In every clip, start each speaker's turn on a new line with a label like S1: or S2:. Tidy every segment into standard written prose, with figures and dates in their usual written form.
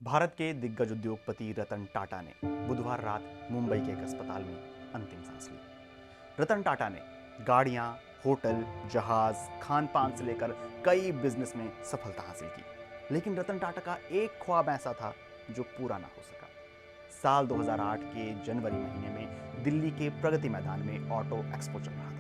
S1: भारत के दिग्गज उद्योगपति रतन टाटा ने बुधवार रात मुंबई के एक अस्पताल में अंतिम सांस ली। रतन टाटा ने गाड़ियां, होटल, जहाज, खान पान से लेकर कई बिजनेस में सफलता हासिल की, लेकिन रतन टाटा का एक ख्वाब ऐसा था जो पूरा ना हो सका। साल 2008 के जनवरी महीने में दिल्ली के प्रगति मैदान में ऑटो एक्सपो चल रहा था।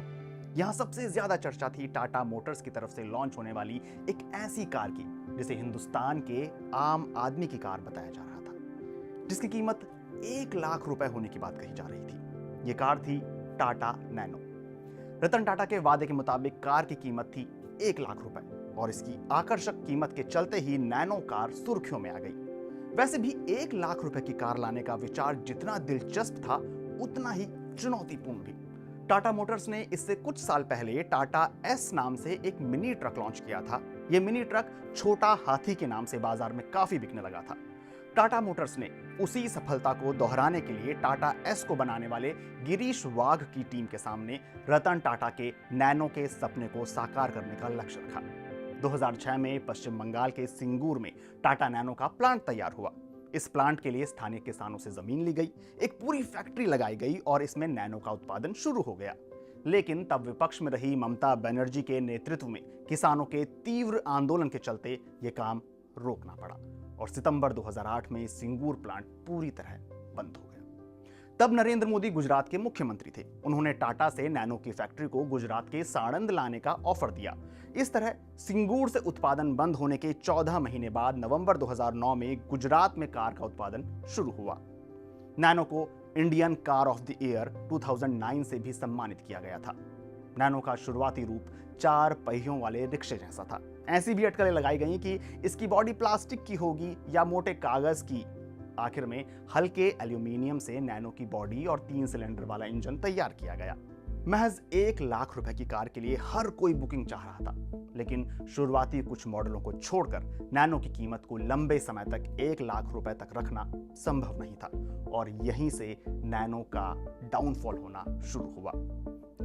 S1: यहां सबसे ज्यादा चर्चा थी टाटा मोटर्स की तरफ से लॉन्च होने वाली एक ऐसी कार की जिसे हिंदुस्तान के आम आदमी की कार बताया जा रहा था, जिसकी कीमत 1 लाख रुपए होने की बात कही जा रही थी। यह कार थी टाटा नैनो। रतन टाटा के वादे के मुताबिक कार की कीमत थी 1 लाख रुपए और इसकी आकर्षक कीमत के चलते ही नैनो कार सुर्खियों में आ गई। वैसे भी 1 लाख रुपए की कार लाने का विचार जितना दिलचस्प था उतना ही चुनौतीपूर्ण भी। टाटा मोटर्स ने इससे कुछ साल पहले टाटा एस नाम से एक मिनी ट्रक लॉन्च किया था। यह मिनी ट्रक छोटा हाथी के नाम से बाजार में काफी बिकने लगा था। टाटा मोटर्स ने उसी सफलता को दोहराने के लिए टाटा एस को बनाने वाले गिरीश वाघ की टीम के सामने रतन टाटा के नैनो के सपने को साकार करने का लक्ष्य रखा। 2006 में पश्चिम बंगाल के सिंगूर में टाटा नैनो का प्लांट तैयार हुआ। इस प्लांट के लिए स्थानीय किसानों से जमीन ली गई, एक पूरी फैक्ट्री लगाई गई और इसमें नैनो का उत्पादन शुरू हो गया। लेकिन तब विपक्ष में रही ममता बनर्जी के नेतृत्व में किसानों के तीव्र आंदोलन के चलते यह काम रोकना पड़ा और सितंबर 2008 में सिंगूर प्लांट पूरी तरह बंद हो गया। तब नरेंद्र मोदी गुजरात के मुख्यमंत्री थे। उन्होंने टाटा से नैनो की फैक्ट्री को गुजरात के साणंद लाने का ऑफर दिया। इस तरह सिंगूर से उत्पादन बंद होने के 14 महीने बाद नवंबर 2009 में गुजरात में कार का उत्पादन शुरू हुआ। नैनो को Indian car of the year 2009 से भी सम्मानित किया गया था। नैनो का शुरुआती रूप 4 पहियों वाले रिक्शे जैसा था। ऐसी भी अटकलें लगाई गई कि इसकी बॉडी प्लास्टिक की होगी या मोटे कागज की। आखिर में हल्के एल्यूमिनियम से नैनो की बॉडी और 3 सिलेंडर वाला इंजन तैयार किया गया। महज 1 लाख रुपए की कार के लिए हर कोई बुकिंग चाह रहा था, लेकिन शुरुआती कुछ मॉडलों को छोड़कर नैनो की कीमत को लंबे समय तक 1 लाख रुपए तक रखना संभव नहीं था और यहीं से नैनो का डाउनफॉल होना शुरू हुआ।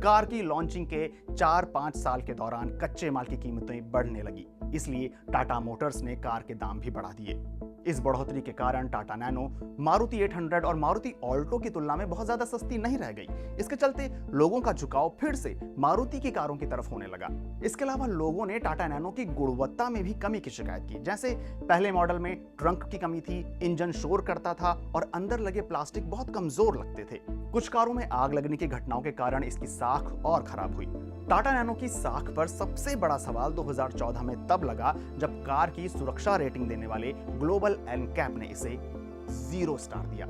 S1: कार की लॉन्चिंग के 4-5 साल के दौरान कच्चे माल की कीमतें बढ़ने लगी, इसलिए टाटा मोटर्स ने कार के दाम भी बढ़ा दिए। इस बढ़ोतरी के कारण टाटा नैनो मारुति 800 और मारुति ऑल्टो की तुलना में बहुत ज्यादा सस्ती नहीं रह गई। इसके चलते लोगों का झुकाव फिर से मारुति की कारों की तरफ होने लगा। इसके अलावा लोगों ने टाटा नैनो की गुणवत्ता में भी कमी की शिकायत की। जैसे पहले मॉडल में ट्रंक की कमी थी, इंजन शोर करता था और अंदर लगे प्लास्टिक बहुत कमजोर लगते थे। कुछ कारों में आग लगने की घटनाओं के कारण इसकी साख और खराब हुई। टाटा नैनो की साख पर सबसे बड़ा सवाल 2014 में तब लगा जब कार की सुरक्षा रेटिंग देने वाले ग्लोबल एनकैप ने इसे 0 स्टार दिया।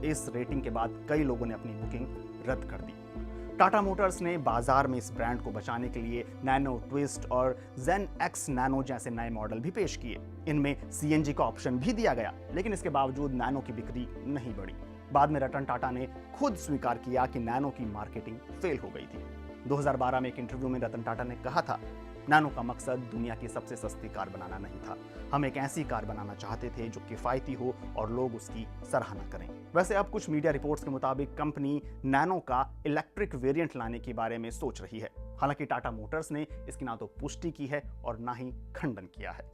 S1: इस रेटिंग के बाद कई लोगों ने अपनी बुकिंग रद्द कर दी। टाटा मोटर्स ने बाजार में इस ब्रांड को बचाने के लिए नैनो ट्विस्ट और जेन एक्स नैनो जैसे नए मॉडल भी पेश किए। इनमें सीएनजी का ऑप्शन भी दिया गया, लेकिन इसके बावजूद नैनो की बिक्री नहीं बढ़ी। बाद में रतन टाटा ने खुद स्वीकार किया कि नैनो की मार्केटिंग फेल हो गई थी। 2012 में एक इंटरव्यू में रतन टाटा ने कहा था, नैनो का मकसद दुनिया की सबसे सस्ती कार बनाना नहीं था। हम एक ऐसी कार बनाना चाहते थे जो किफायती हो और लोग उसकी सराहना करें। वैसे अब कुछ मीडिया रिपोर्ट्स के मुताबिक कंपनी नैनो का इलेक्ट्रिक वेरिएंट लाने के बारे में सोच रही है। हालांकि टाटा मोटर्स ने इसकी ना तो पुष्टि की है और ना ही खंडन किया है।